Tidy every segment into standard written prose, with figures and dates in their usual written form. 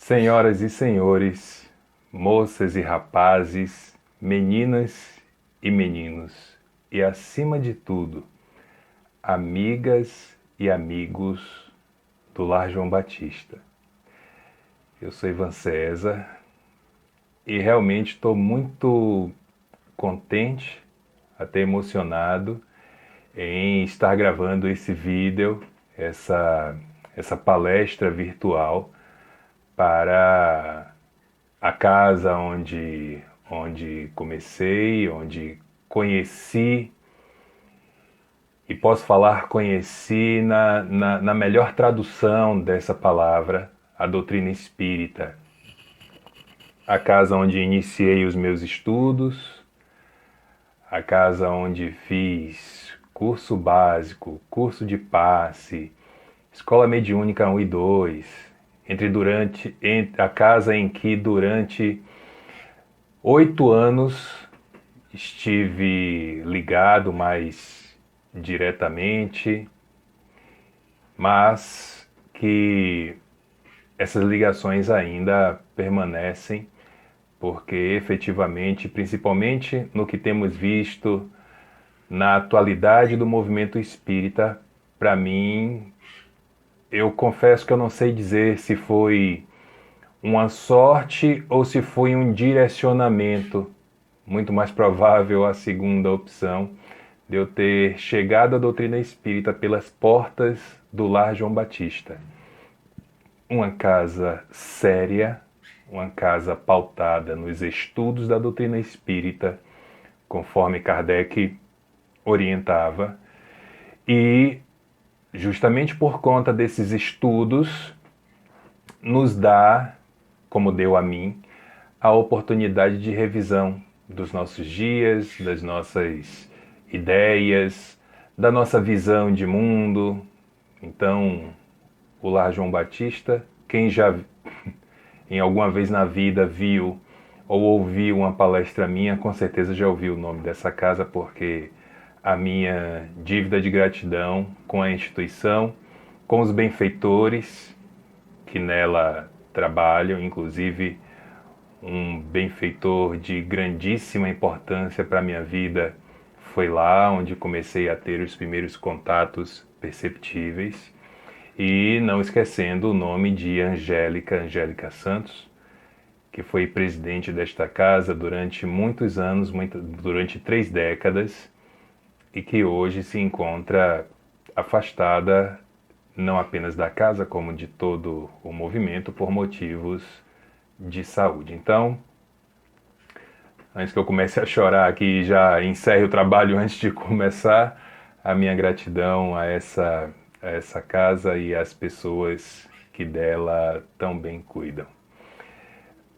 Senhoras e senhores, moças e rapazes, meninas e meninos, e acima de tudo, amigas e amigos do Lar João Batista. Eu sou Ivan César e realmente estou muito contente, até emocionado, em estar gravando esse vídeo, essa palestra virtual para a casa onde comecei, onde conheci, e posso falar conheci na melhor tradução dessa palavra, a doutrina espírita. A casa onde iniciei os meus estudos, a casa onde fiz curso básico, curso de passe, escola mediúnica 1 e 2, a casa em que durante 8 anos estive ligado mais diretamente, mas que essas ligações ainda permanecem, porque efetivamente, principalmente no que temos visto na atualidade do movimento espírita, para mim, eu confesso que eu não sei dizer se foi uma sorte ou se foi um direcionamento. Muito mais provável a segunda opção, de eu ter chegado à doutrina espírita pelas portas do Lar João Batista. Uma casa séria, uma casa pautada nos estudos da doutrina espírita, conforme Kardec orientava, e justamente por conta desses estudos, nos dá, como deu a mim, a oportunidade de revisão dos nossos dias, das nossas ideias, da nossa visão de mundo. Então, o Lar João Batista, quem já em alguma vez na vida viu ou ouviu uma palestra minha, com certeza já ouviu o nome dessa casa, porque a minha dívida de gratidão com a instituição, com os benfeitores que nela trabalham, inclusive um benfeitor de grandíssima importância para a minha vida foi lá onde comecei a ter os primeiros contatos perceptíveis. E não esquecendo o nome de Angélica Santos, que foi presidente desta casa durante muitos anos, durante 3 décadas, e que hoje se encontra afastada não apenas da casa, como de todo o movimento, por motivos de saúde. Então, antes que eu comece a chorar aqui e já encerre o trabalho antes de começar, a minha gratidão a essa casa e às pessoas que dela tão bem cuidam.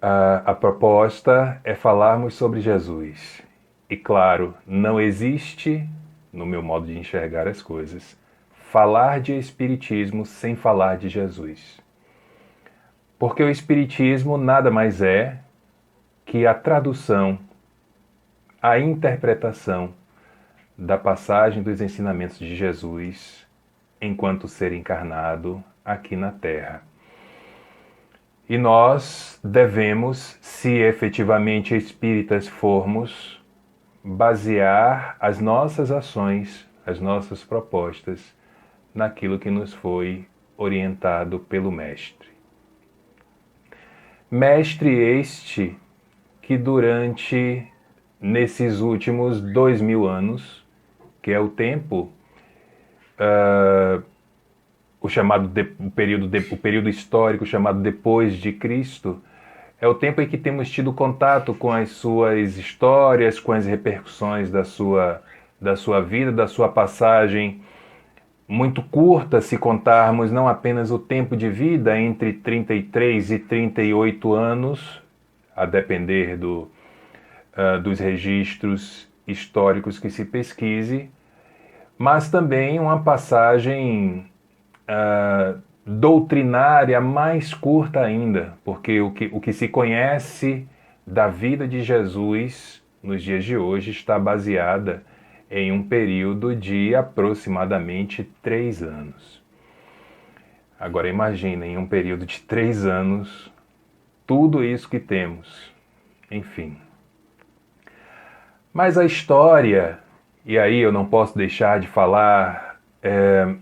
A proposta é falarmos sobre Jesus. E claro, não existe, no meu modo de enxergar as coisas, falar de Espiritismo sem falar de Jesus. Porque o Espiritismo nada mais é que a tradução, a interpretação da passagem dos ensinamentos de Jesus enquanto ser encarnado aqui na Terra. E nós devemos, se efetivamente espíritas formos, basear as nossas ações, as nossas propostas, naquilo que nos foi orientado pelo Mestre. Mestre este que nesses últimos 2000 anos, que é o tempo, o período histórico chamado depois de Cristo, é o tempo em que temos tido contato com as suas histórias, com as repercussões da sua vida, da sua passagem muito curta, se contarmos não apenas o tempo de vida, entre 33 e 38 anos, a depender dos registros históricos que se pesquise, mas também uma passagem doutrinária mais curta ainda, porque o que se conhece da vida de Jesus nos dias de hoje está baseada em um período de aproximadamente 3 anos. Agora imaginem, em um período de 3 anos, tudo isso que temos. Enfim. Mas a história, e aí eu não posso deixar de falar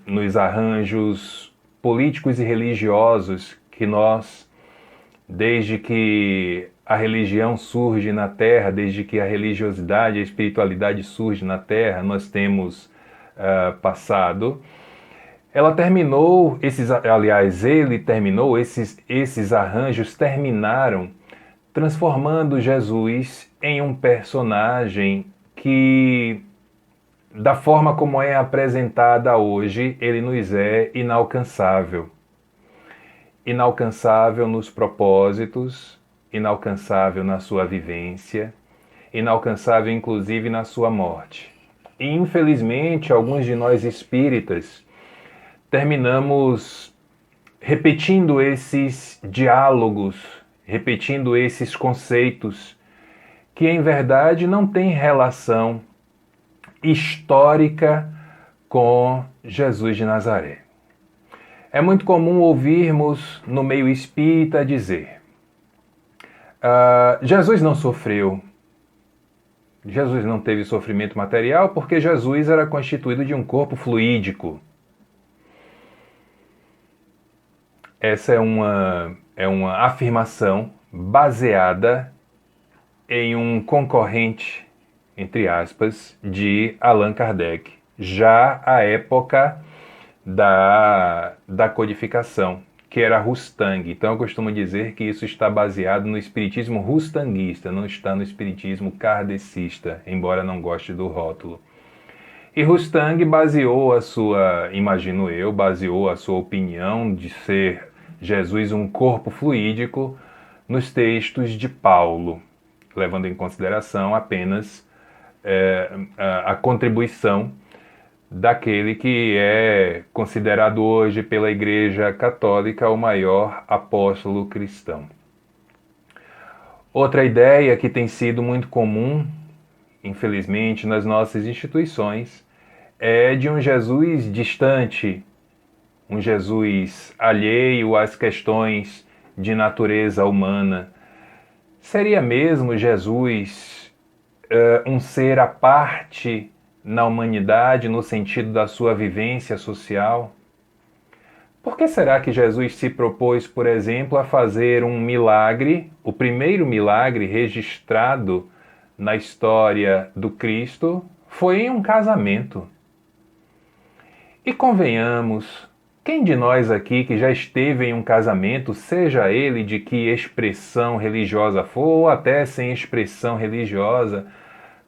nos arranjos políticos e religiosos que nós, desde que a religião surge na Terra, desde que a religiosidade, a espiritualidade surge na Terra, nós temos passado. Ela terminou, ele terminou, esses arranjos terminaram transformando Jesus em um personagem que, da forma como é apresentada hoje, ele nos é inalcançável. Inalcançável nos propósitos, inalcançável na sua vivência, inalcançável inclusive na sua morte. E infelizmente, alguns de nós espíritas terminamos repetindo esses diálogos, repetindo esses conceitos que em verdade não têm relação histórica com Jesus de Nazaré. É muito comum ouvirmos no meio espírita dizer: Jesus não sofreu, Jesus não teve sofrimento material porque Jesus era constituído de um corpo fluídico. Essa é uma afirmação baseada em um concorrente, entre aspas, de Allan Kardec, já à época da codificação, que era Rustang. Então eu costumo dizer que isso está baseado no espiritismo rustanguista, não está no espiritismo kardecista, embora não goste do rótulo. E Rustang baseou baseou a sua opinião de ser Jesus um corpo fluídico nos textos de Paulo, levando em consideração apenas a contribuição daquele que é considerado hoje pela Igreja Católica o maior apóstolo cristão. Outra ideia que tem sido muito comum, infelizmente, nas nossas instituições, é de um Jesus distante, um Jesus alheio às questões de natureza humana. Seria mesmo Jesus um ser à parte na humanidade, no sentido da sua vivência social? Por que será que Jesus se propôs, por exemplo, a fazer um milagre, o primeiro milagre registrado na história do Cristo foi em um casamento? E convenhamos, quem de nós aqui que já esteve em um casamento, seja ele de que expressão religiosa for, ou até sem expressão religiosa,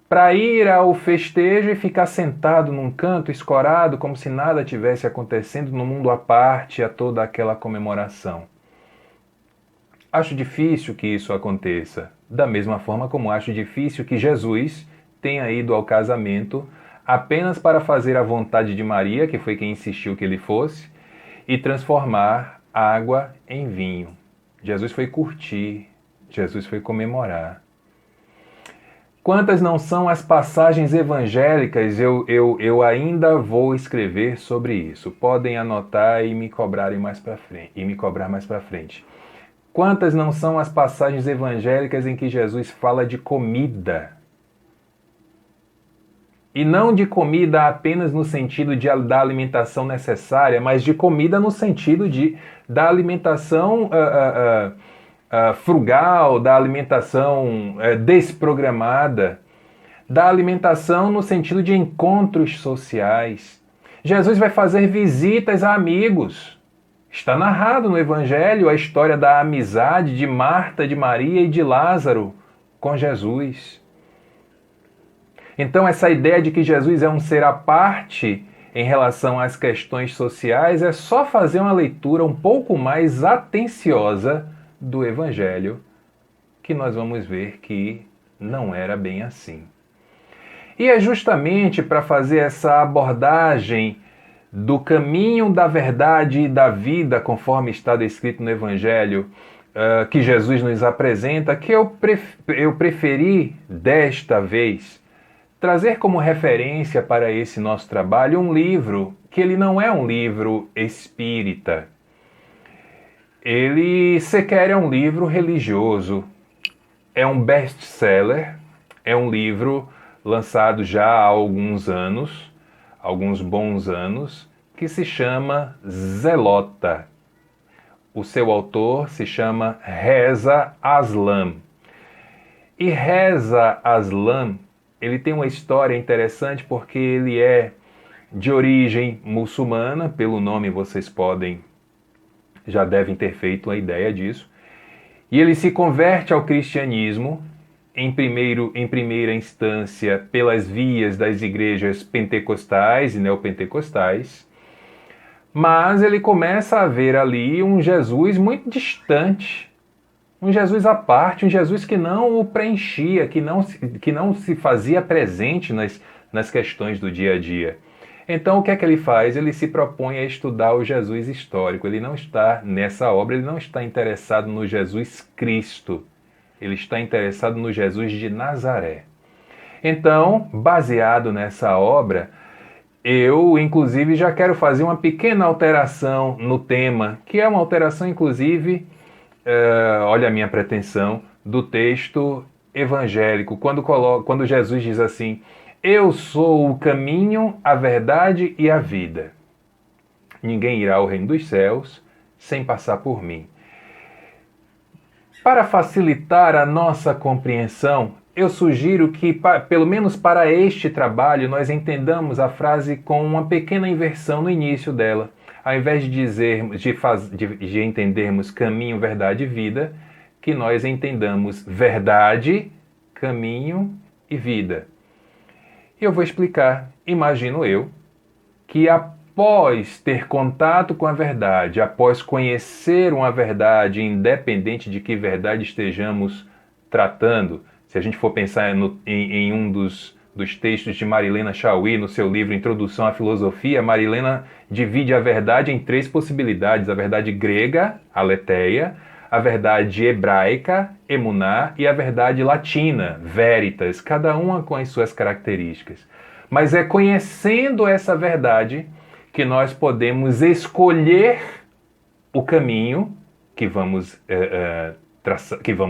para ir ao festejo e ficar sentado num canto, escorado, como se nada tivesse acontecendo no mundo à parte a toda aquela comemoração? Acho difícil que isso aconteça, da mesma forma como acho difícil que Jesus tenha ido ao casamento apenas para fazer a vontade de Maria, que foi quem insistiu que ele fosse, e transformar água em vinho. Jesus foi curtir, Jesus foi comemorar. Quantas não são as passagens evangélicas, eu ainda vou escrever sobre isso. Podem anotar e me cobrar mais para frente. Quantas não são as passagens evangélicas em que Jesus fala de comida? E não de comida apenas no sentido da alimentação necessária, mas de comida no sentido da alimentação frugal, da alimentação desprogramada, da alimentação no sentido de encontros sociais. Jesus vai fazer visitas a amigos. Está narrado no Evangelho a história da amizade de Marta, de Maria e de Lázaro com Jesus. Então, essa ideia de que Jesus é um ser à parte em relação às questões sociais é só fazer uma leitura um pouco mais atenciosa do Evangelho, que nós vamos ver que não era bem assim. E é justamente para fazer essa abordagem do caminho da verdade e da vida, conforme está descrito no Evangelho, que Jesus nos apresenta, que eu preferi, desta vez, trazer como referência para esse nosso trabalho um livro que ele não é um livro espírita. Ele sequer é um livro religioso, é um best-seller, é um livro lançado já há alguns anos, alguns bons anos, que se chama Zelota. O seu autor se chama Reza Aslan. E Reza Aslan, ele tem uma história interessante porque ele é de origem muçulmana, pelo nome vocês já devem ter feito uma ideia disso. E ele se converte ao cristianismo, em primeira instância, pelas vias das igrejas pentecostais e neopentecostais, mas ele começa a ver ali um Jesus muito distante, um Jesus à parte, um Jesus que não o preenchia, que não se fazia presente nas questões do dia a dia. Então, o que é que ele faz? Ele se propõe a estudar o Jesus histórico. Ele não está nessa obra, ele não está interessado no Jesus Cristo. Ele está interessado no Jesus de Nazaré. Então, baseado nessa obra, eu, inclusive, já quero fazer uma pequena alteração no tema, que é uma alteração, inclusive, olha a minha pretensão, do texto evangélico, quando Jesus diz assim: eu sou o caminho, a verdade e a vida. Ninguém irá ao reino dos céus sem passar por mim. Para facilitar a nossa compreensão, eu sugiro que, pelo menos para este trabalho, nós entendamos a frase com uma pequena inversão no início dela. Ao invés de entendermos caminho, verdade e vida, que nós entendamos verdade, caminho e vida. E eu vou explicar. Imagino eu que após ter contato com a verdade, após conhecer uma verdade, independente de que verdade estejamos tratando, se a gente for pensar em um dos textos de Marilena Chauí, no seu livro Introdução à Filosofia, Marilena divide a verdade em 3 possibilidades: a verdade grega, aletheia, a verdade hebraica, emuná, e a verdade latina, veritas, cada uma com as suas características. Mas é conhecendo essa verdade que nós podemos escolher o caminho que vamos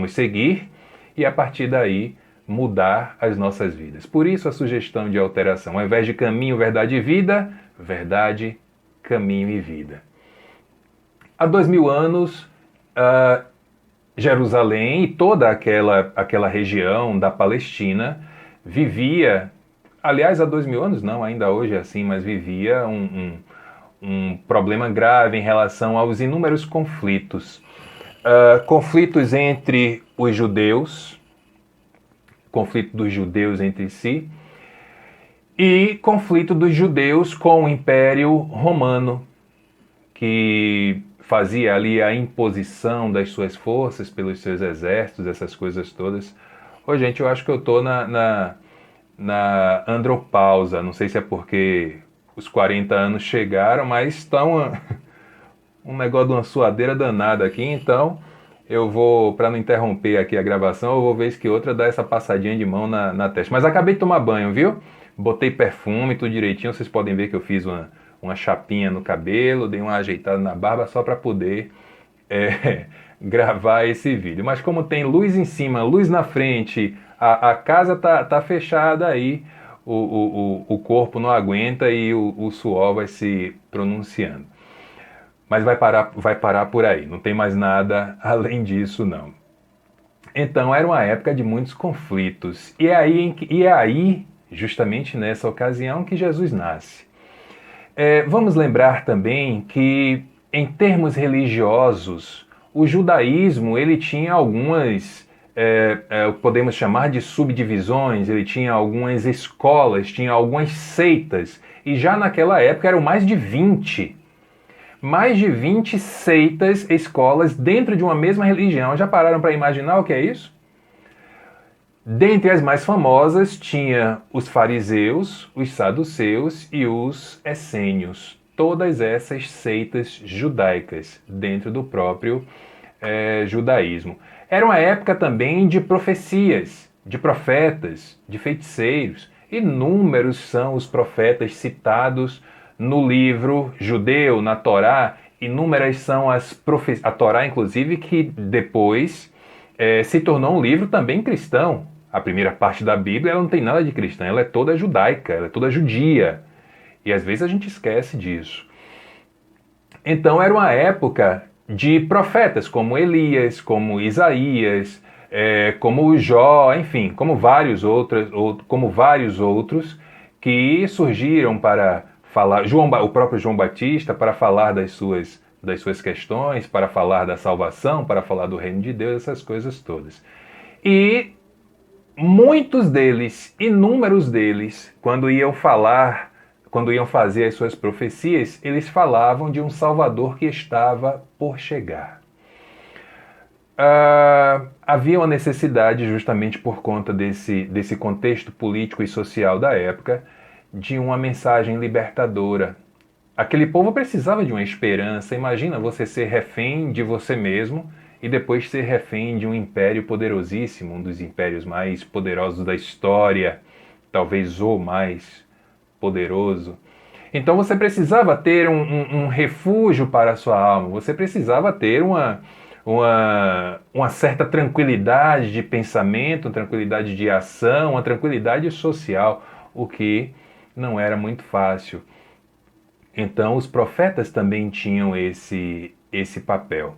seguir e, a partir daí, mudar as nossas vidas. Por isso a sugestão de alteração. Ao invés de caminho, verdade e vida, verdade, caminho e vida. Há 2000 anos, Jerusalém e toda aquela região da Palestina vivia, aliás, há 2000 anos não, ainda hoje é assim, mas vivia um problema grave em relação aos inúmeros conflitos. Conflitos entre os judeus, conflito dos judeus entre si, e conflito dos judeus com o Império Romano, que fazia ali a imposição das suas forças pelos seus exércitos, essas coisas todas. Ô, gente, eu acho que eu tô na andropausa, não sei se é porque os 40 anos chegaram, mas está um negócio de uma suadeira danada aqui, então eu vou, para não interromper aqui a gravação, eu vou vez que outra dar essa passadinha de mão na testa. Mas acabei de tomar banho, viu? Botei perfume, tudo direitinho, vocês podem ver que eu fiz uma chapinha no cabelo, dei uma ajeitada na barba só para poder gravar esse vídeo. Mas como tem luz em cima, luz na frente, a casa tá fechada aí, o corpo não aguenta e o suor vai se pronunciando. Mas vai parar por aí, não tem mais nada além disso não. Então era uma época de muitos conflitos, e é aí justamente nessa ocasião que Jesus nasce. Vamos lembrar também que, em termos religiosos, o judaísmo ele tinha algumas, podemos chamar de subdivisões, ele tinha algumas escolas, tinha algumas seitas, e já naquela época eram mais de 20 seitas, escolas dentro de uma mesma religião. Já pararam para imaginar o que é isso? Dentre as mais famosas tinha os fariseus, os saduceus e os essênios. Todas essas seitas judaicas dentro do próprio judaísmo. Era uma época também de profecias, de profetas, de feiticeiros. Inúmeros são os profetas citados no livro judeu, na Torá, inúmeras são as profecias, a Torá, inclusive, que depois se tornou um livro também cristão. A primeira parte da Bíblia ela não tem nada de cristã, ela é toda judaica, ela é toda judia. E às vezes a gente esquece disso. Então era uma época de profetas como Elias, como Isaías, como Jó, enfim, como vários outros que surgiram para falar, o próprio João Batista, para falar das suas questões, para falar da salvação, para falar do reino de Deus, essas coisas todas. E muitos deles, inúmeros deles, quando iam fazer as suas profecias, eles falavam de um Salvador que estava por chegar. Havia uma necessidade, justamente por conta desse contexto político e social da época, de uma mensagem libertadora. Aquele povo precisava de uma esperança. Imagina você ser refém de você mesmo e depois ser refém de um império poderosíssimo, um dos impérios mais poderosos da história, talvez o mais poderoso. Então você precisava ter um refúgio para a sua alma, você precisava ter uma certa tranquilidade de pensamento, uma tranquilidade de ação, uma tranquilidade social, o que não era muito fácil. Então os profetas também tinham esse papel.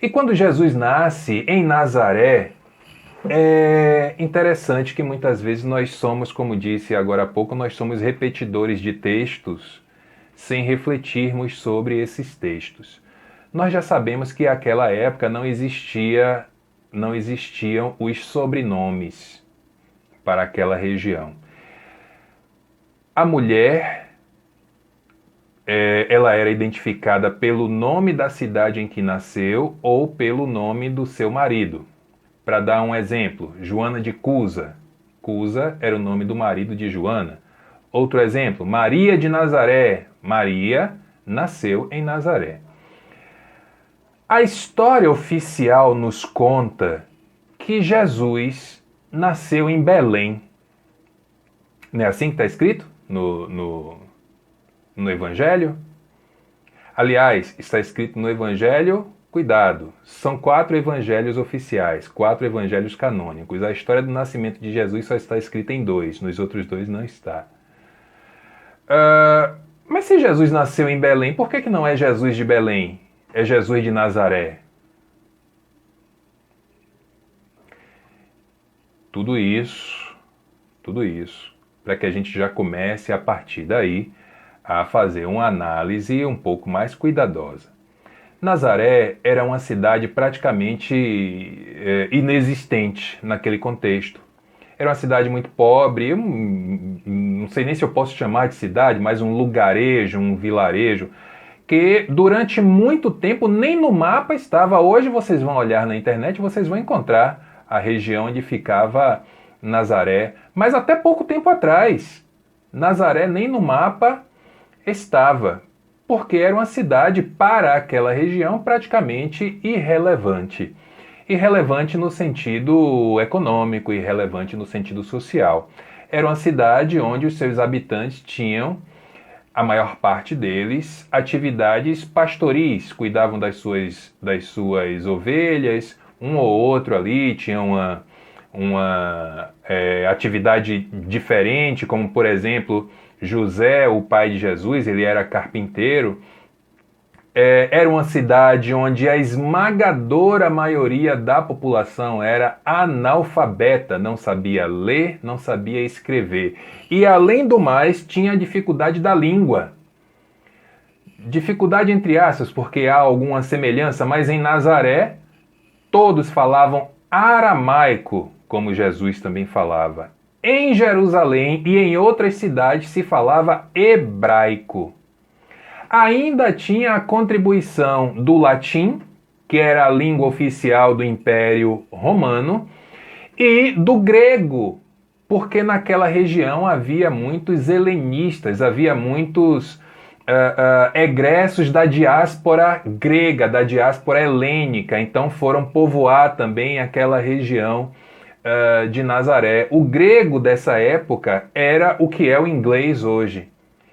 E quando Jesus nasce em Nazaré, é interessante que muitas vezes nós somos, como disse agora há pouco, nós somos repetidores de textos sem refletirmos sobre esses textos. Nós já sabemos que naquela época não existiam os sobrenomes para aquela região. A mulher, ela era identificada pelo nome da cidade em que nasceu ou pelo nome do seu marido. Para dar um exemplo, Joana de Cusa. Cusa era o nome do marido de Joana. Outro exemplo, Maria de Nazaré. Maria nasceu em Nazaré. A história oficial nos conta que Jesus nasceu em Belém. Não é assim que está escrito no Evangelho? Aliás, está escrito no Evangelho, cuidado, são 4 evangelhos oficiais, 4 evangelhos canônicos. A história do nascimento de Jesus só está escrita em 2, nos outros 2 não está. Mas se Jesus nasceu em Belém, por que não é Jesus de Belém? É Jesus de Nazaré? Tudo isso, para que a gente já comece a partir daí a fazer uma análise um pouco mais cuidadosa. Nazaré era uma cidade praticamente inexistente naquele contexto. Era uma cidade muito pobre, não sei nem se eu posso chamar de cidade, mas um lugarejo, um vilarejo, que durante muito tempo nem no mapa estava. Hoje vocês vão olhar na internet e vocês vão encontrar a região onde ficava Nazaré. Mas até pouco tempo atrás, Nazaré nem no mapa estava, porque era uma cidade para aquela região praticamente irrelevante. Irrelevante no sentido econômico, irrelevante no sentido social. Era uma cidade onde os seus habitantes tinham, a maior parte deles, atividades pastoris, cuidavam das suas ovelhas, um ou outro ali tinha uma atividade diferente, como por exemplo, José, o pai de Jesus, ele era carpinteiro. Era uma cidade onde a esmagadora maioria da população era analfabeta, não sabia ler, não sabia escrever. E além do mais, tinha dificuldade da língua. Dificuldade entre aspas, porque há alguma semelhança, mas em Nazaré todos falavam aramaico, como Jesus também falava. Em Jerusalém e em outras cidades se falava hebraico. Ainda tinha a contribuição do latim, que era a língua oficial do Império Romano, e do grego, porque naquela região havia muitos helenistas, havia muitos egressos da diáspora grega, da diáspora helênica, então foram povoar também aquela região de Nazaré. O grego dessa época era o que é o inglês hoje.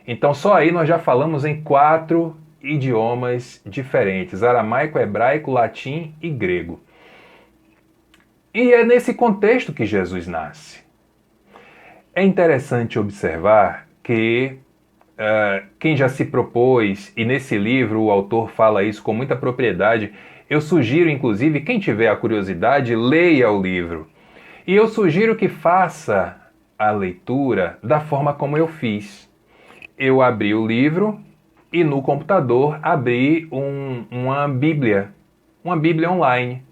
Então só aí nós já falamos em 4 idiomas diferentes: aramaico, hebraico, latim e grego. E é nesse contexto que Jesus nasce. É interessante observar que quem já se propôs, e nesse livro o autor fala isso com muita propriedade, eu sugiro, inclusive, quem tiver a curiosidade, leia o livro. E eu sugiro que faça a leitura da forma como eu fiz. Eu abri o livro e no computador abri uma Bíblia online.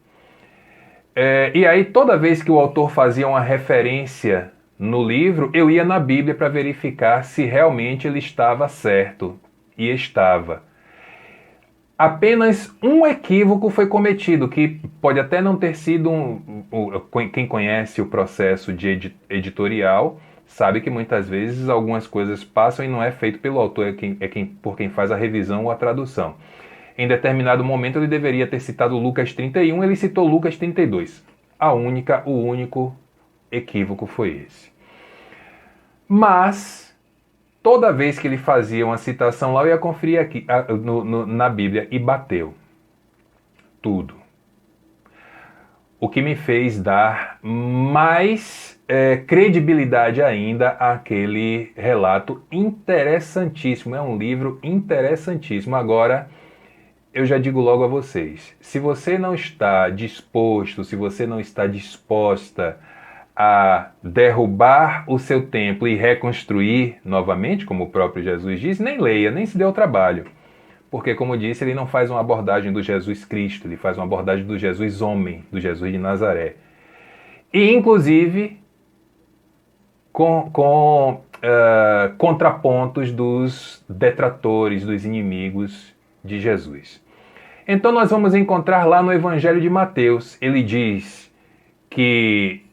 E aí toda vez que o autor fazia uma referência no livro, eu ia na Bíblia para verificar se realmente ele estava certo. E estava. Apenas um equívoco foi cometido, que pode até não ter sido quem conhece o processo de editorial sabe que muitas vezes algumas coisas passam e não é feito pelo autor, por quem faz a revisão ou a tradução. Em determinado momento ele deveria ter citado Lucas 31, ele citou Lucas 32. O único equívoco foi esse. Mas toda vez que ele fazia uma citação lá, eu ia conferir aqui na Bíblia e bateu. Tudo. O que me fez dar mais credibilidade ainda àquele relato interessantíssimo. É um livro interessantíssimo. Agora, eu já digo logo a vocês, se você não está disposto, se você não está disposta a derrubar o seu templo e reconstruir novamente, como o próprio Jesus diz, nem leia, nem se dê o trabalho. Porque, como disse, ele não faz uma abordagem do Jesus Cristo, ele faz uma abordagem do Jesus homem, do Jesus de Nazaré. E, inclusive, com contrapontos dos detratores, dos inimigos de Jesus. Então nós vamos encontrar lá no Evangelho de Mateus, ele diz que,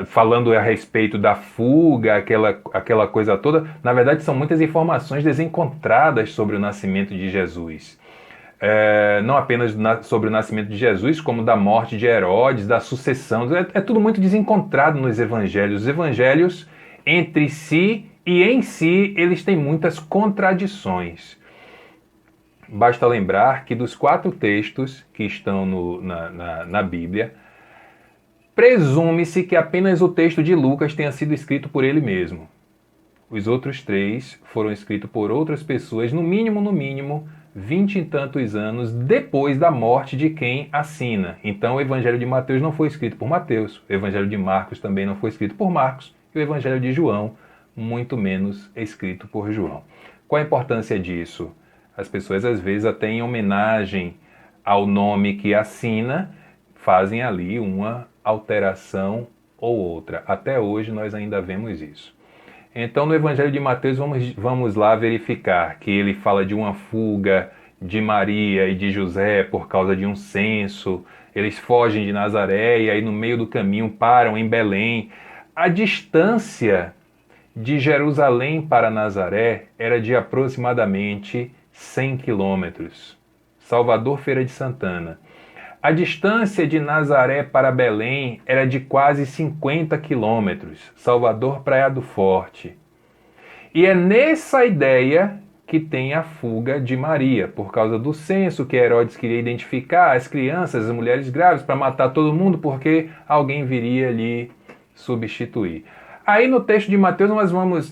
falando a respeito da fuga, aquela coisa toda, na verdade são muitas informações desencontradas sobre o nascimento de Jesus. Não apenas sobre o nascimento de Jesus, como da morte de Herodes, da sucessão, é tudo muito desencontrado nos evangelhos. Os evangelhos, entre si e em si, eles têm muitas contradições. Basta lembrar que dos 4 textos que estão na Bíblia, presume-se que apenas o texto de Lucas tenha sido escrito por ele mesmo. Os outros 3 foram escritos por outras pessoas, no mínimo, 20 e tantos anos depois da morte de quem assina. Então o Evangelho de Mateus não foi escrito por Mateus, o Evangelho de Marcos também não foi escrito por Marcos, e o Evangelho de João, muito menos escrito por João. Qual a importância disso? As pessoas, às vezes, até em homenagem ao nome que assina, fazem ali uma alteração ou outra. Até hoje nós ainda vemos isso. Então, no Evangelho de Mateus, vamos lá verificar que ele fala de uma fuga de Maria e de José por causa de um censo. Eles fogem de Nazaré e aí no meio do caminho param em Belém. A distância de Jerusalém para Nazaré era de aproximadamente 100 quilômetros. Salvador, Feira de Santana. A distância de Nazaré para Belém era de quase 50 quilômetros. Salvador, Praia do Forte. E é nessa ideia que tem a fuga de Maria, por causa do censo que Herodes queria identificar as crianças, as mulheres grávidas, para matar todo mundo, porque alguém viria lhe substituir. Aí no texto de Mateus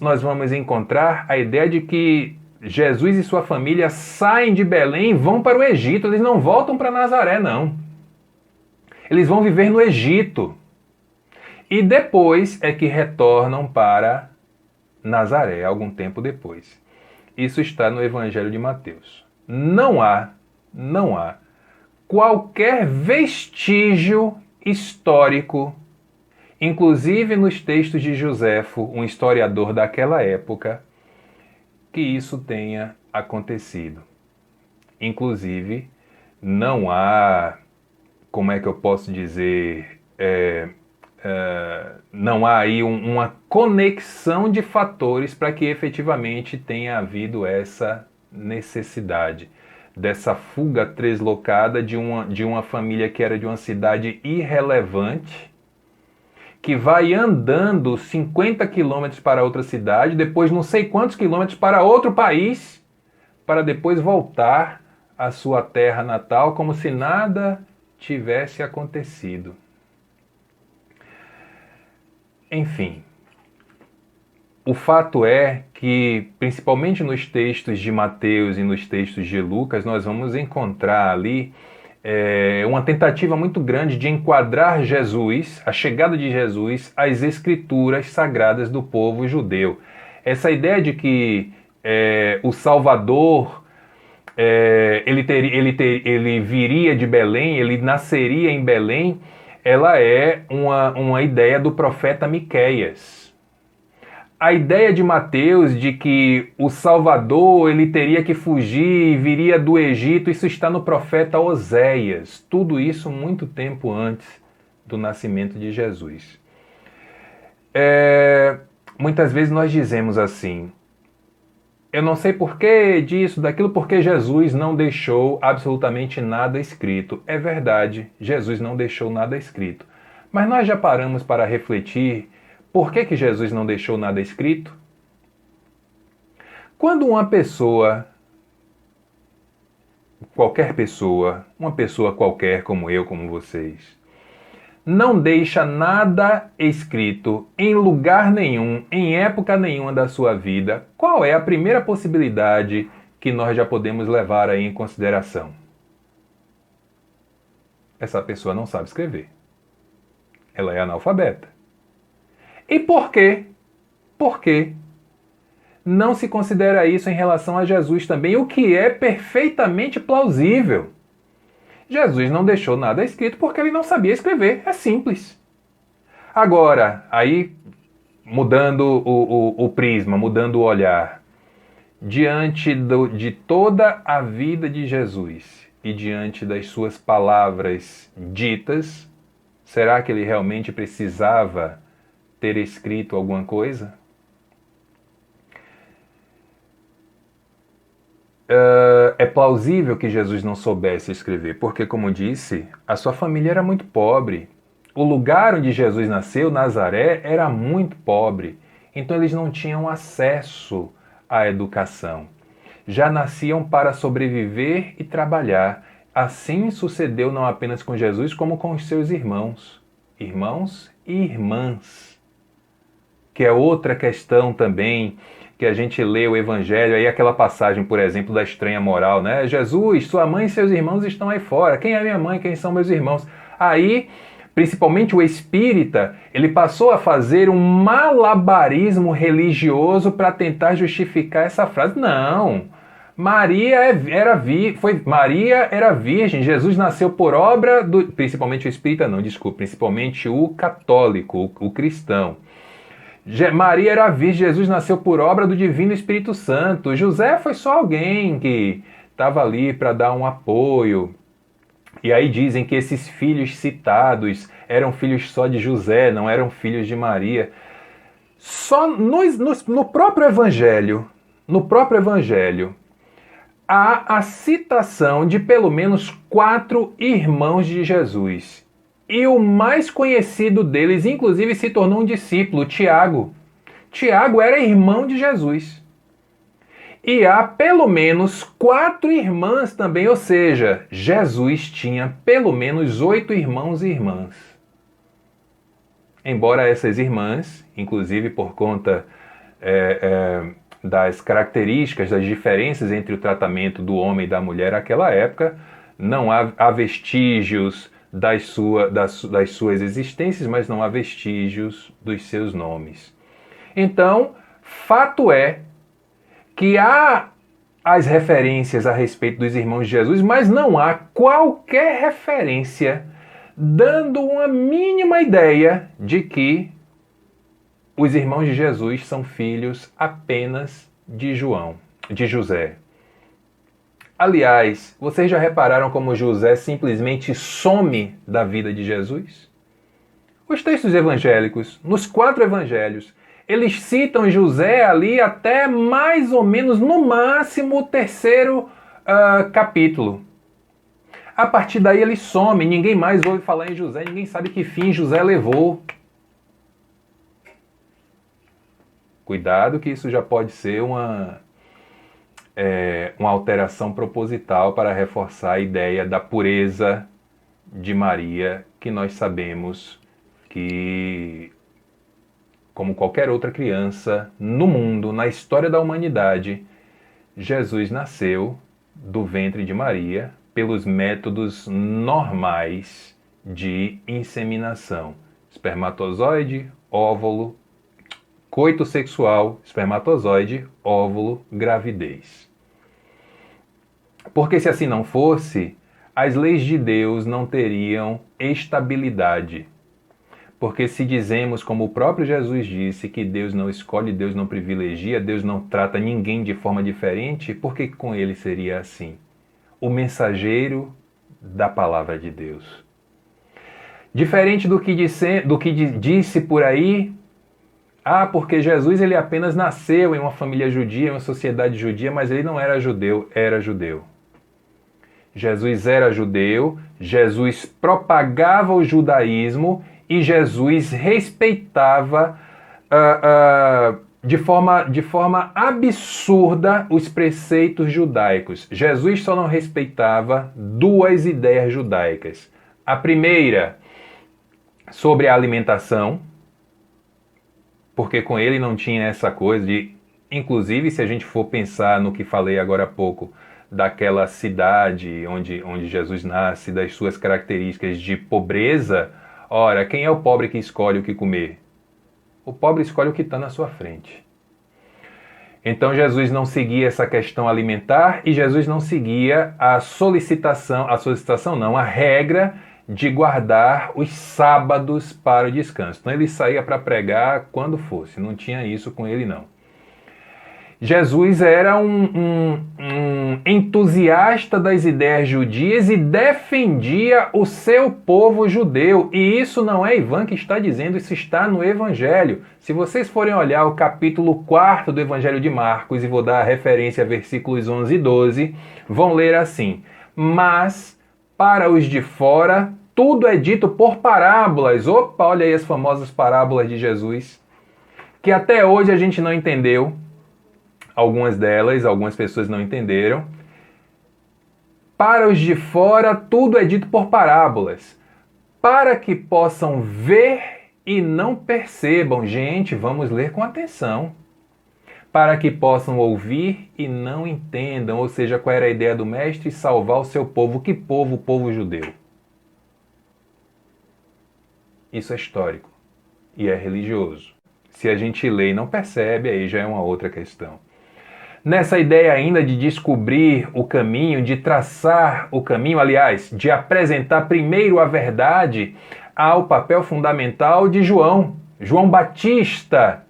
nós vamos encontrar a ideia de que Jesus e sua família saem de Belém e vão para o Egito. Eles não voltam para Nazaré, não. Eles vão viver no Egito. E depois é que retornam para Nazaré, algum tempo depois. Isso está no Evangelho de Mateus. Não há qualquer vestígio histórico, inclusive nos textos de Joséfo, um historiador daquela época, que isso tenha acontecido. Inclusive, não há, como é que eu posso dizer, não há aí uma conexão de fatores para que efetivamente tenha havido essa necessidade dessa fuga translocada de uma família que era de uma cidade irrelevante, que vai andando 50 quilômetros para outra cidade, depois não sei quantos quilômetros para outro país, para depois voltar à sua terra natal como se nada tivesse acontecido. Enfim, o fato é que, principalmente nos textos de Mateus e nos textos de Lucas, nós vamos encontrar ali uma tentativa muito grande de enquadrar Jesus, a chegada de Jesus, às escrituras sagradas do povo judeu. Essa ideia de que o Salvador ele viria de Belém, ele nasceria em Belém, ela é uma ideia do profeta Miqueias. A ideia de Mateus de que o Salvador ele teria que fugir e viria do Egito, isso está no profeta Oséias. Tudo isso muito tempo antes do nascimento de Jesus. Muitas vezes nós dizemos assim, eu não sei porquê disso, daquilo, porque Jesus não deixou absolutamente nada escrito. É verdade, Jesus não deixou nada escrito. Mas nós já paramos para refletir por que Jesus não deixou nada escrito? Quando uma pessoa, uma pessoa qualquer como eu, como vocês, não deixa nada escrito em lugar nenhum, em época nenhuma da sua vida, qual é a primeira possibilidade que nós já podemos levar aí em consideração? Essa pessoa não sabe escrever. Ela é analfabeta. E por quê? Por quê? Não se considera isso em relação a Jesus também, o que é perfeitamente plausível. Jesus não deixou nada escrito porque ele não sabia escrever, é simples. Agora, aí, mudando o prisma, mudando o olhar, diante de toda a vida de Jesus e diante das suas palavras ditas, será que ele realmente precisava ter escrito alguma coisa? É plausível que Jesus não soubesse escrever, porque, como disse, a sua família era muito pobre. O lugar onde Jesus nasceu, Nazaré, era muito pobre. Então eles não tinham acesso à educação. Já nasciam para sobreviver e trabalhar. Assim sucedeu não apenas com Jesus, como com os seus irmãos. Irmãos e irmãs. Que é outra questão também, que a gente lê o Evangelho, aí aquela passagem, por exemplo, da estranha moral, né? Jesus, sua mãe e seus irmãos estão aí fora. Quem é minha mãe? Quem são meus irmãos? Aí, principalmente o espírita, ele passou a fazer um malabarismo religioso para tentar justificar essa frase. Não, Maria era virgem, Jesus nasceu por obra do... Principalmente o espírita, não, desculpa, principalmente o católico, o cristão. Maria era virgem, Jesus nasceu por obra do Divino Espírito Santo. José foi só alguém que estava ali para dar um apoio. E aí dizem que esses filhos citados eram filhos só de José, não eram filhos de Maria. Só no próprio Evangelho, há a citação de pelo menos 4 irmãos de Jesus. E o mais conhecido deles, inclusive, se tornou um discípulo, Tiago. Tiago era irmão de Jesus. E há pelo menos 4 irmãs também, ou seja, Jesus tinha pelo menos 8 irmãos e irmãs. Embora essas irmãs, inclusive por conta das características, das diferenças entre o tratamento do homem e da mulher naquela época, não há vestígios das suas existências, mas não há vestígios dos seus nomes. Então, fato é que há as referências a respeito dos irmãos de Jesus, mas não há qualquer referência dando uma mínima ideia de que os irmãos de Jesus são filhos apenas de José. Aliás, vocês já repararam como José simplesmente some da vida de Jesus? Os textos evangélicos, nos 4 evangelhos, eles citam José ali até mais ou menos, no máximo, o 3º capítulo. A partir daí ele some, ninguém mais ouve falar em José, ninguém sabe que fim José levou. Cuidado que isso já pode ser uma alteração proposital para reforçar a ideia da pureza de Maria, que nós sabemos que, como qualquer outra criança no mundo, na história da humanidade, Jesus nasceu do ventre de Maria pelos métodos normais de inseminação: espermatozoide, óvulo, coito sexual, espermatozoide, óvulo, gravidez. Porque se assim não fosse, as leis de Deus não teriam estabilidade. Porque se dizemos, como o próprio Jesus disse, que Deus não escolhe, Deus não privilegia, Deus não trata ninguém de forma diferente, por que com ele seria assim? O mensageiro da palavra de Deus. Diferente do que disse por aí, porque Jesus ele apenas nasceu em uma família judia, em uma sociedade judia, mas ele não era judeu, era judeu. Jesus era judeu, Jesus propagava o judaísmo e Jesus respeitava de forma absurda os preceitos judaicos. Jesus só não respeitava duas ideias judaicas. A primeira, sobre a alimentação, porque com ele não tinha essa coisa de... Inclusive, se a gente for pensar no que falei agora há pouco, daquela cidade onde Jesus nasce, das suas características de pobreza, ora, quem é o pobre que escolhe o que comer? O pobre escolhe o que está na sua frente. Então Jesus não seguia essa questão alimentar e Jesus não seguia a regra de guardar os sábados para o descanso. Então ele saía para pregar quando fosse, não tinha isso com ele não. Jesus era um entusiasta das ideias judias e defendia o seu povo judeu. E isso não é Ivan que está dizendo, isso está no Evangelho. Se vocês forem olhar o capítulo 4 do Evangelho de Marcos, e vou dar a referência a versículos 11 e 12, vão ler assim: mas para os de fora, tudo é dito por parábolas. Opa, olha aí as famosas parábolas de Jesus, que até hoje a gente não entendeu. Algumas delas, algumas pessoas não entenderam. Para os de fora, tudo é dito por parábolas, para que possam ver e não percebam. Gente, vamos ler com atenção. Para que possam ouvir e não entendam. Ou seja, qual era a ideia do mestre? Salvar o seu povo. Que povo? O povo judeu. Isso é histórico e é religioso. Se a gente lê e não percebe, aí já é uma outra questão. Nessa ideia ainda de descobrir o caminho, de traçar o caminho, aliás, de apresentar primeiro a verdade, há o papel fundamental de João Batista.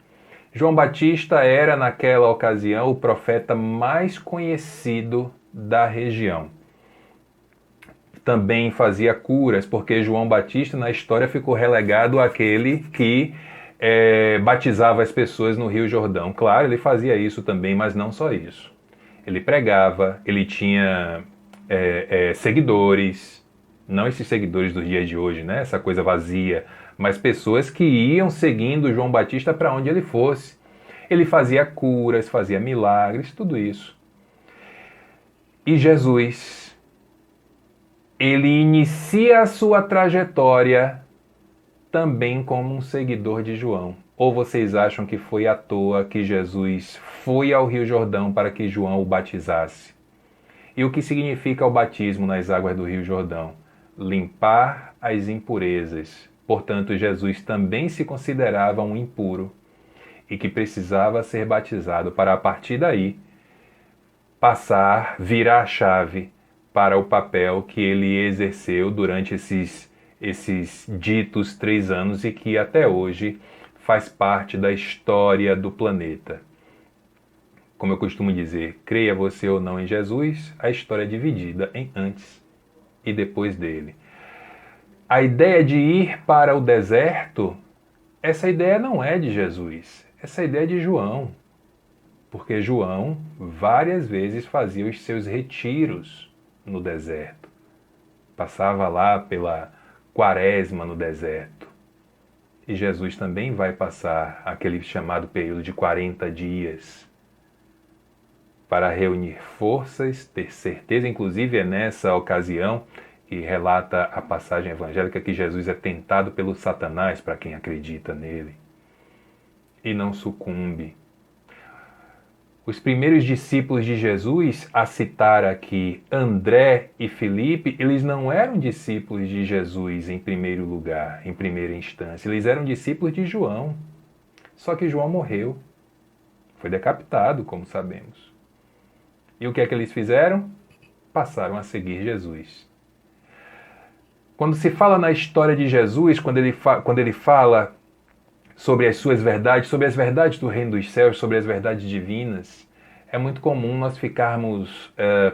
João Batista era, naquela ocasião, o profeta mais conhecido da região. Também fazia curas, porque João Batista, na história, ficou relegado àquele que batizava as pessoas no Rio Jordão. Claro, ele fazia isso também, mas não só isso. Ele pregava, ele tinha seguidores, não esses seguidores dos dias de hoje, né? Essa coisa vazia, mas pessoas que iam seguindo João Batista para onde ele fosse. Ele fazia curas, fazia milagres, tudo isso. E Jesus, ele inicia a sua trajetória também como um seguidor de João. Ou vocês acham que foi à toa que Jesus foi ao Rio Jordão para que João o batizasse? E o que significa o batismo nas águas do Rio Jordão? Limpar as impurezas. Portanto, Jesus também se considerava um impuro e que precisava ser batizado para, a partir daí, virar a chave para o papel que ele exerceu durante esses ditos 3 anos e que até hoje faz parte da história do planeta. Como eu costumo dizer, creia você ou não em Jesus, a história é dividida em antes e depois dele. A ideia de ir para o deserto, essa ideia não é de Jesus, essa ideia é de João. Porque João várias vezes fazia os seus retiros no deserto. Passava lá pela Quaresma no deserto. E Jesus também vai passar aquele chamado período de 40 dias. para reunir forças, ter certeza. Inclusive é nessa ocasião que relata a passagem evangélica que Jesus é tentado pelo Satanás, para quem acredita nele, e não sucumbe. Os primeiros discípulos de Jesus, a citar aqui André e Filipe, eles não eram discípulos de Jesus em primeiro lugar, em primeira instância. Eles eram discípulos de João. Só que João morreu. Foi decapitado, como sabemos. E o que é que eles fizeram? Passaram a seguir Jesus. Quando se fala na história de Jesus, quando ele fala sobre as suas verdades, sobre as verdades do reino dos céus, sobre as verdades divinas, é muito comum nós ficarmos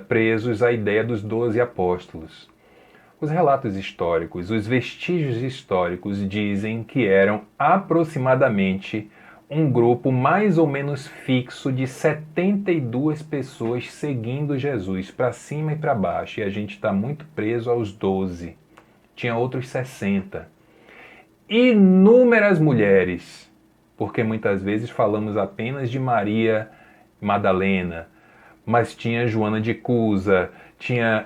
presos à ideia dos 12 apóstolos. Os relatos históricos, os vestígios históricos dizem que eram aproximadamente um grupo mais ou menos fixo de 72 pessoas seguindo Jesus, para cima e para baixo, e a gente está muito preso aos 12. Tinha outros 60. Inúmeras mulheres, porque muitas vezes falamos apenas de Maria Madalena, mas tinha Joana de Cusa, tinha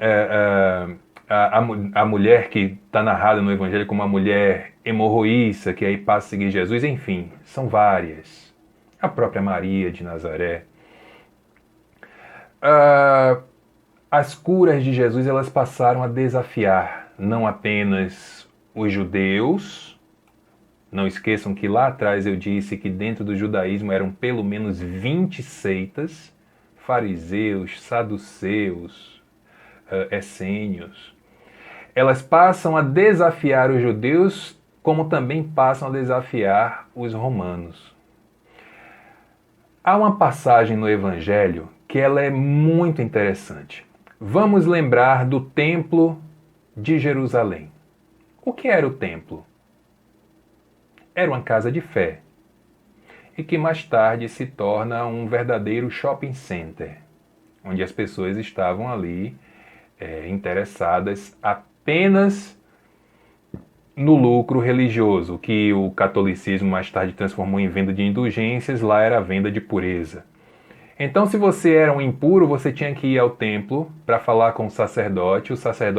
a mulher que está narrada no Evangelho como uma mulher hemorroíça, que aí passa a seguir Jesus, enfim, são várias. A própria Maria de Nazaré. As curas de Jesus, elas passaram a desafiar não apenas os judeus. Não esqueçam que lá atrás eu disse que dentro do judaísmo eram pelo menos 20 seitas, fariseus, saduceus, essênios. Elas passam a desafiar os judeus, como também passam a desafiar os romanos. Há uma passagem no Evangelho que ela é muito interessante. Vamos lembrar do Templo de Jerusalém. O que era o templo? Era uma casa de fé, e que mais tarde se torna um verdadeiro shopping center, onde as pessoas estavam ali interessadas apenas no lucro religioso, que o catolicismo mais tarde transformou em venda de indulgências. Lá era a venda de pureza. Então, se você era um impuro, você tinha que ir ao templo para falar com o sacerdote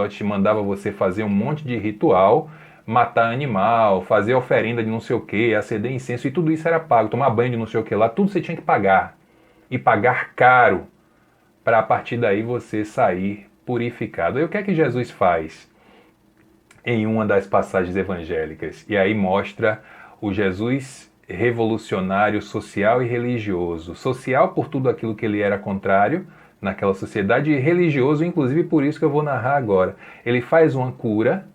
te mandava você fazer um monte de ritual, matar animal, fazer oferenda de não sei o que, acender incenso, e tudo isso era pago, tomar banho de não sei o que lá, tudo você tinha que pagar. E pagar caro, para a partir daí você sair purificado. E o que é que Jesus faz em uma das passagens evangélicas? E aí mostra o Jesus revolucionário social e religioso. Social por tudo aquilo que ele era contrário naquela sociedade, e religioso, inclusive por isso que eu vou narrar agora. Ele faz uma cura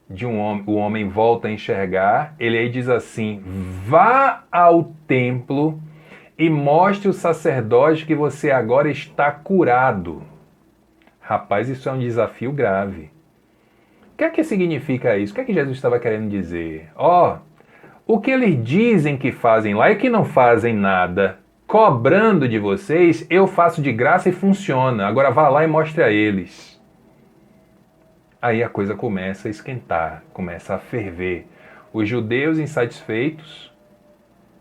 de um homem, o homem volta a enxergar, ele aí diz assim: vá ao templo e mostre o sacerdote que você agora está curado. Rapaz, isso é um desafio grave. O que é que significa isso? O que é que Jesus estava querendo dizer? O que eles dizem que fazem lá é que não fazem nada. Cobrando de vocês, eu faço de graça e funciona. Agora vá lá e mostre a eles. Aí a coisa começa a esquentar, começa a ferver. Os judeus insatisfeitos,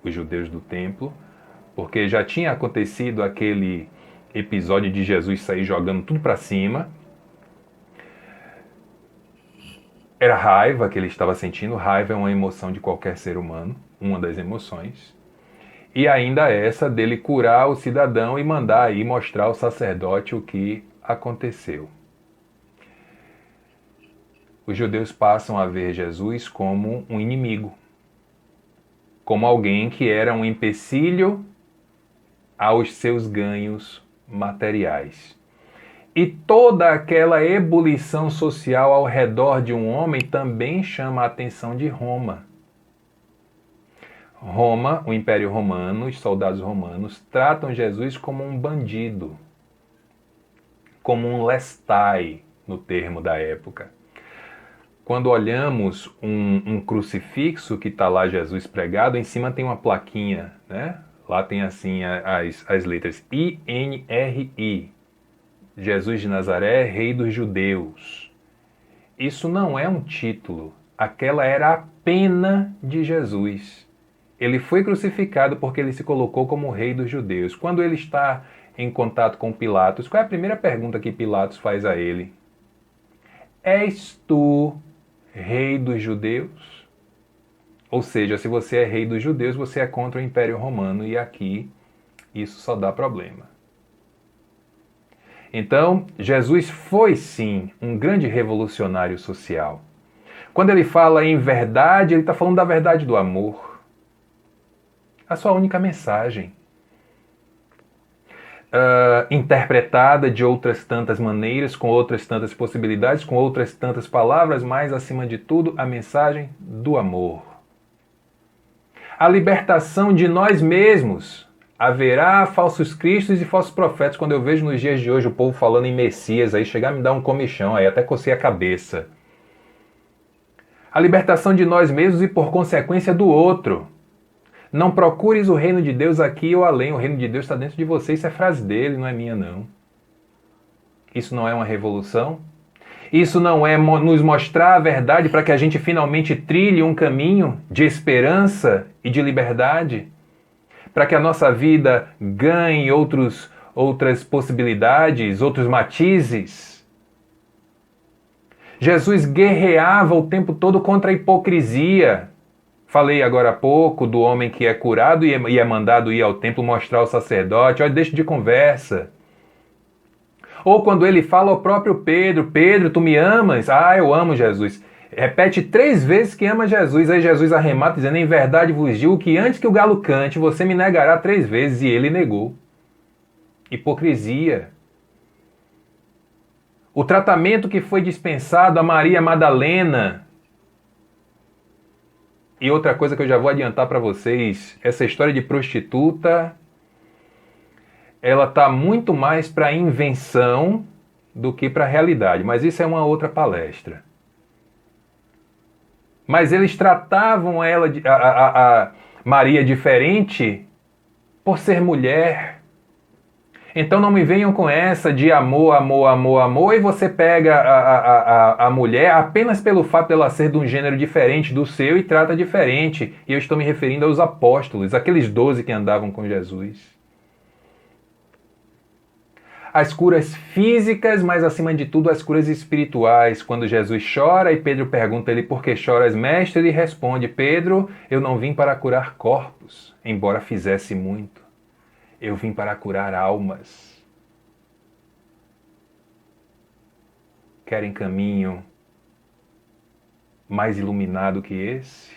os judeus do templo, porque já tinha acontecido aquele episódio de Jesus sair jogando tudo para cima. Era raiva que ele estava sentindo. Raiva é uma emoção de qualquer ser humano, uma das emoções. E ainda essa dele curar o cidadão e mandar aí mostrar ao sacerdote o que aconteceu. Os judeus passam a ver Jesus como um inimigo, como alguém que era um empecilho aos seus ganhos materiais. E toda aquela ebulição social ao redor de um homem também chama a atenção de Roma. Roma, o Império Romano, os soldados romanos tratam Jesus como um bandido, como um lestai, no termo da época. Quando olhamos um crucifixo que está lá Jesus pregado, em cima tem uma plaquinha, né? Lá tem assim as letras INRI. Jesus de Nazaré, Rei dos Judeus. Isso não é um título. Aquela era a pena de Jesus. Ele foi crucificado porque ele se colocou como Rei dos Judeus. Quando ele está em contato com Pilatos, qual é a primeira pergunta que Pilatos faz a ele? És tu rei dos judeus? Ou seja, se você é rei dos judeus, você é contra o Império Romano, e aqui isso só dá problema. Então, Jesus foi sim um grande revolucionário social. Quando ele fala em verdade, ele está falando da verdade do amor. A sua única mensagem. Interpretada de outras tantas maneiras, com outras tantas possibilidades, com outras tantas palavras, mas, acima de tudo, a mensagem do amor. A libertação de nós mesmos. Haverá falsos cristos e falsos profetas. Quando eu vejo nos dias de hoje o povo falando em Messias, aí chegar a me dar um comichão, aí até cocei a cabeça. A libertação de nós mesmos e, por consequência, do outro. Não procures o reino de Deus aqui ou além. O reino de Deus está dentro de você. Isso é frase dele, não é minha, não. Isso não é uma revolução? Isso não é nos mostrar a verdade para que a gente finalmente trilhe um caminho de esperança e de liberdade? Para que a nossa vida ganhe outras possibilidades, outros matizes? Jesus guerreava o tempo todo contra a hipocrisia. Falei agora há pouco do homem que é curado e é mandado ir ao templo mostrar ao sacerdote. Olha, deixa de conversa. Ou quando ele fala ao próprio Pedro: Pedro, tu me amas? Ah, eu amo Jesus. Repete 3 vezes que ama Jesus. Aí Jesus arremata dizendo: em verdade vos digo que antes que o galo cante, você me negará 3 vezes. E ele negou. Hipocrisia. O tratamento que foi dispensado a Maria Madalena. E outra coisa que eu já vou adiantar para vocês, essa história de prostituta, ela está muito mais para invenção do que para a realidade. Mas isso é uma outra palestra. Mas eles tratavam a Maria diferente por ser mulher. Então não me venham com essa de amor, amor, amor, amor, e você pega a mulher apenas pelo fato dela ser de um gênero diferente do seu e trata diferente. E eu estou me referindo aos apóstolos, aqueles 12 que andavam com Jesus. As curas físicas, mas acima de tudo as curas espirituais. Quando Jesus chora e Pedro pergunta a ele: por que choras, mestre? Ele responde: Pedro, eu não vim para curar corpos, embora fizesse muito. Eu vim para curar almas. Querem caminho mais iluminado que esse?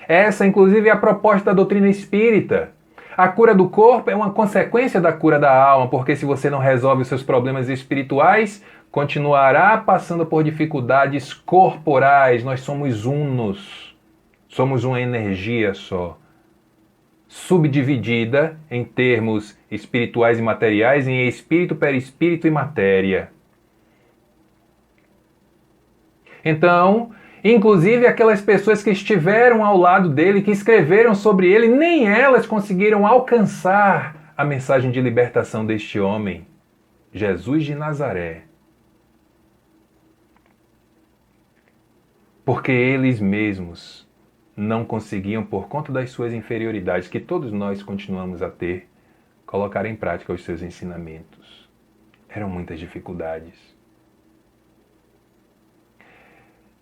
Essa, inclusive, é a proposta da doutrina espírita. A cura do corpo é uma consequência da cura da alma, porque se você não resolve os seus problemas espirituais, continuará passando por dificuldades corporais. Nós somos unos. Somos uma energia só, subdividida em termos espirituais e materiais, em espírito, perispírito e matéria. Então, inclusive aquelas pessoas que estiveram ao lado dele, que escreveram sobre ele, nem elas conseguiram alcançar a mensagem de libertação deste homem, Jesus de Nazaré. Porque eles mesmos não conseguiam, por conta das suas inferioridades, que todos nós continuamos a ter, colocar em prática os seus ensinamentos. Eram muitas dificuldades.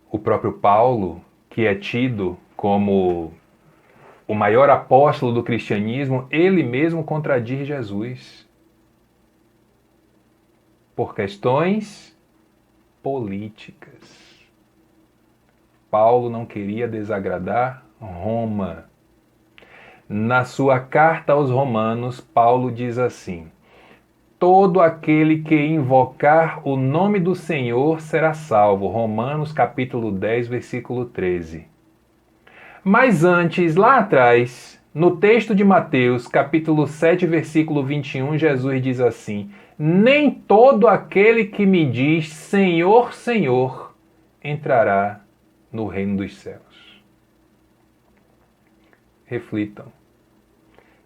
O próprio Paulo, que é tido como o maior apóstolo do cristianismo, ele mesmo contradiz Jesus por questões políticas. Paulo não queria desagradar Roma. Na sua carta aos Romanos, Paulo diz assim: todo aquele que invocar o nome do Senhor será salvo. Romanos capítulo 10, versículo 13. Mas antes, lá atrás, no texto de Mateus, capítulo 7, versículo 21, Jesus diz assim: nem todo aquele que me diz Senhor, Senhor, entrará no reino dos céus. Reflitam.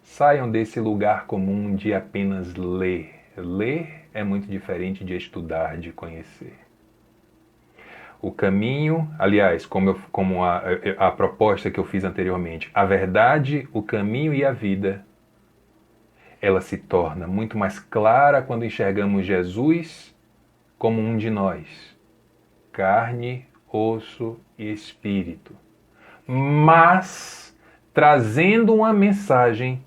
Saiam desse lugar comum de apenas ler. Ler é muito diferente de estudar, de conhecer. O caminho, aliás, como a proposta que eu fiz anteriormente, a verdade, o caminho e a vida ela se torna muito mais clara quando enxergamos Jesus como um de nós, carne, osso e espírito, mas trazendo uma mensagem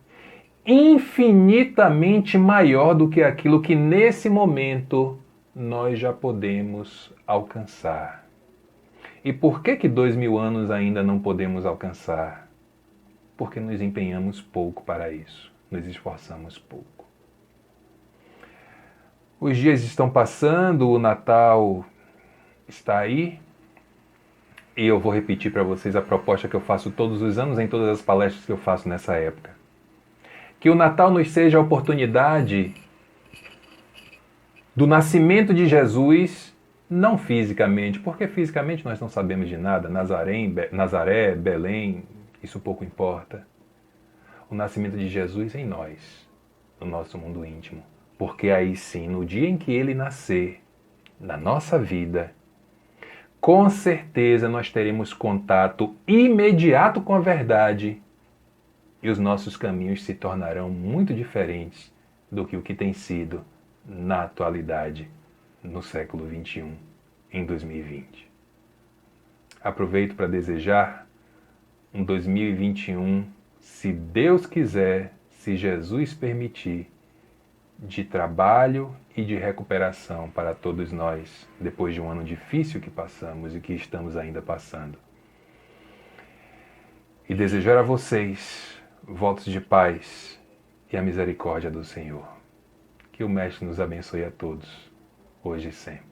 infinitamente maior do que aquilo que nesse momento nós já podemos alcançar. E por que 2000 anos ainda não podemos alcançar? Porque nos empenhamos pouco para isso, nos esforçamos pouco. Os dias estão passando, o Natal está aí, e eu vou repetir para vocês a proposta que eu faço todos os anos em todas as palestras que eu faço nessa época. Que o Natal nos seja a oportunidade do nascimento de Jesus, não fisicamente, porque fisicamente nós não sabemos de nada, Nazaré, Belém, isso pouco importa. O nascimento de Jesus em nós, no nosso mundo íntimo. Porque aí sim, no dia em que ele nascer, na nossa vida, com certeza nós teremos contato imediato com a verdade e os nossos caminhos se tornarão muito diferentes do que o que tem sido na atualidade, no século XXI, em 2020. Aproveito para desejar um 2021, se Deus quiser, se Jesus permitir, de trabalho e de recuperação para todos nós, depois de um ano difícil que passamos e que estamos ainda passando. E desejar a vocês votos de paz e a misericórdia do Senhor. Que o Mestre nos abençoe a todos, hoje e sempre.